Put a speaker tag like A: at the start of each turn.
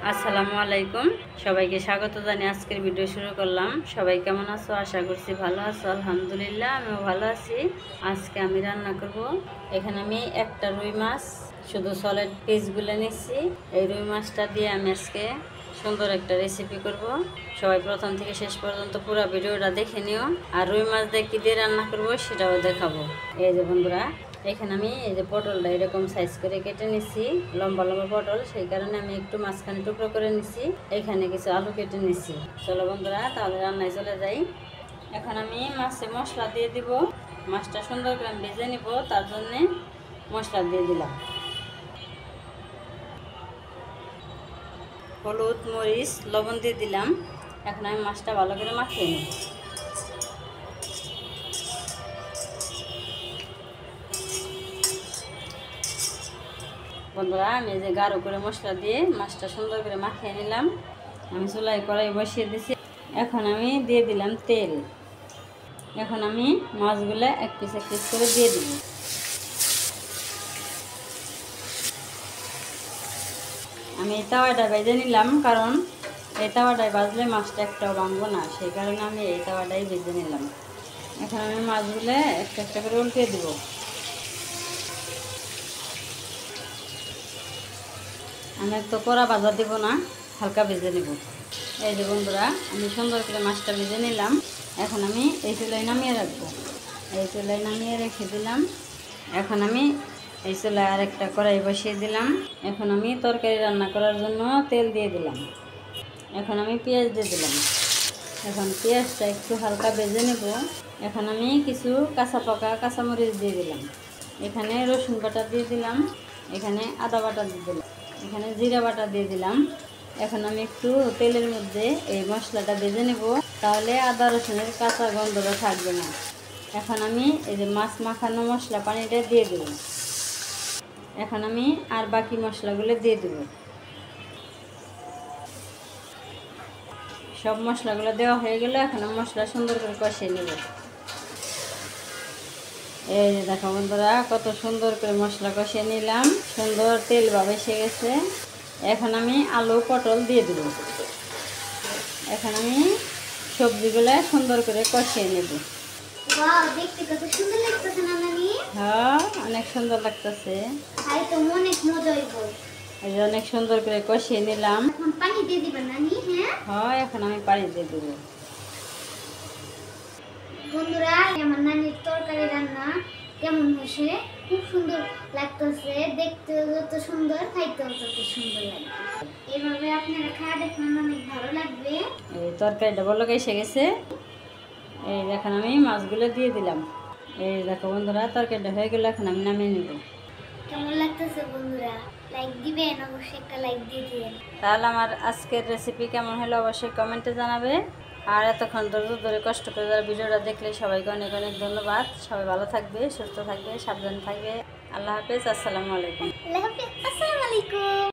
A: আসসালামু আলাইকুম, সবাইকে স্বাগত জানিয়ে আজকের ভিডিও শুরু করলাম। সবাই কেমন আছো? আশা করছি ভালো আছো। আলহামদুলিল্লাহ আমিও ভালো আছি। আজকে আমি রান্না করব, এখানে আমি একটা রুই মাছ শুধু সলিড পিসগুলো নিচ্ছি। এই রুই মাছটা দিয়ে আমি আজকে সুন্দর একটা রেসিপি করব। সবাই প্রথম থেকে শেষ পর্যন্ত পুরো ভিডিওটা দেখে নিও। আর রুই মাছ দিয়ে কী দিয়ে রান্না করব সেটাও দেখাবো। এই যে বন্ধুরা, এখানে আমি এই যে পটলটা এরকম সাইজ করে কেটে নিচ্ছি, লম্বা লম্বা পটল, সেই কারণে আমি একটু মাঝখানে টুকরো করে নিচ্ছি। এখানে কিছু আলু কেটে নিচ্ছি। চলো বন্ধুরা, তাহলে রান্নায় চলে যাই। এখন আমি মাছে মশলা দিয়ে দিব। মাছটা সুন্দর করে আমি ভেজে নিব, তার জন্যে মশলা দিয়ে দিলাম। হলুদ, মরিচ, লবণ দিয়ে দিলাম। এখন আমি মাছটা ভালো করে মাখিয়ে নিই। বন্ধুরা, আমি যে গাঢ় করে মশলা দিয়ে মাছটা সুন্দর করে মাখিয়ে নিলাম। আমি চুলায় কড়াই বসিয়ে দিছি। এখন আমি দিয়ে দিলাম তেল। এখন আমি মাছগুলো এক পিস করে দিয়ে দিব। আমি এই তাওয়াটা ভেজে নিলাম, কারণ এই তাওয়াটায় ভাজলে মাছটা একটাও ভাঙবো না, সেই কারণে আমি এই তাওয়াটাই ভেজে নিলাম। এখন আমি মাছগুলো একটা করে উল্টে দিব। আমি তো কড়া ভাজা দিব না, হালকা ভেজে নেব। এই যে বন্ধুরা, আমি সুন্দর করে মাছটা ভেজে নিলাম। এখন আমি এই চুলায় নামিয়ে রাখবো। এই চুলায় নামিয়ে রেখে দিলাম। এখন আমি এই চুলায় আর একটা কড়াই বসিয়ে দিলাম। এখন আমি তরকারি রান্না করার জন্য তেল দিয়ে দিলাম। এখন আমি পেঁয়াজ দিয়ে দিলাম। এখন পেঁয়াজটা একটু হালকা ভেজে নেব। এখন আমি কিছু কাঁচা পাকা কাঁচামরিচ দিয়ে দিলাম। এখানে রসুন বাটা দিয়ে দিলাম। এখানে আদা বাটা দিয়ে দিলাম। এখানে জিরা বাটা দিয়ে দিলাম। এখন আমি একটু তেলের মধ্যে এই মশলাটা ভেজে নেব, তাহলে আদা রসুনের কাঁচা গন্ধটা থাকবে না। এখন আমি এই যে মাছ মাখানো মশলা পানিটা দিয়ে দেব। এখন আমি আর বাকি মশলাগুলো দিয়ে দেব। সব মশলাগুলো দেওয়া হয়ে গেলে এখন আমি মশলা সুন্দর করে কষিয়ে নেব। এই যে দেখো বন্ধুরা, কত সুন্দর করে মশলা কষিয়ে নিলাম, সুন্দর তেল ভাবে এসে গেছে। এখন আমি আলু পটল দিয়ে দেব। এখন আমি সবজিগুলো সুন্দর করে কষিয়ে নেব।
B: দেখতে কত সুন্দর লাগতেছে না নানি?
A: হ্যাঁ, অনেক সুন্দর লাগতেছে।
B: তাই তো অনেক মজা হইব।
A: এই যে অনেক সুন্দর করে কষিয়ে নিলাম।
B: এখন পানি দিয়ে দিবেন নানি?
A: হ্যাঁ, এখন আমি পানি দিয়ে দেবো।
B: বন্ধুরা, আমার নানির তরকারি রান্না কেমন হয়েছে? খুব সুন্দর লাগতেছে, দেখতেও যত সুন্দর, খাইতেও তত সুন্দর লাগবে। এভাবে আপনারা খাওয়া দেখবেন, অনেক ভালো লাগবে।
A: এই তরকারিটা বলক এসে গেছে। এই এখন আমি মাছগুলো দিয়ে দিলাম। এই দেখো বন্ধুরা, তরকারিটা হয়ে গেল। এখন আমি নামিয়ে নেব।
B: কেমন লাগতেছে বন্ধুরা? লাইক দিবেন, অবশ্যই একটা লাইক দিয়ে দিবেন।
A: তাহলে আমার আজকের রেসিপি কেমন হলো অবশ্যই কমেন্টে জানাবে। আর এতক্ষণ ধৈর্য ধরে কষ্ট করে যারা ভিডিওটা দেখলে সবাইকে অনেক অনেক ধন্যবাদ। সবাই ভালো থাকবে, সুস্থ থাকবে, সাবধান থাকবে। আল্লাহ হাফেজ, আসসালামু আলাইকুম।
B: আল্লাহ হাফেজ, আসসালামু আলাইকুম।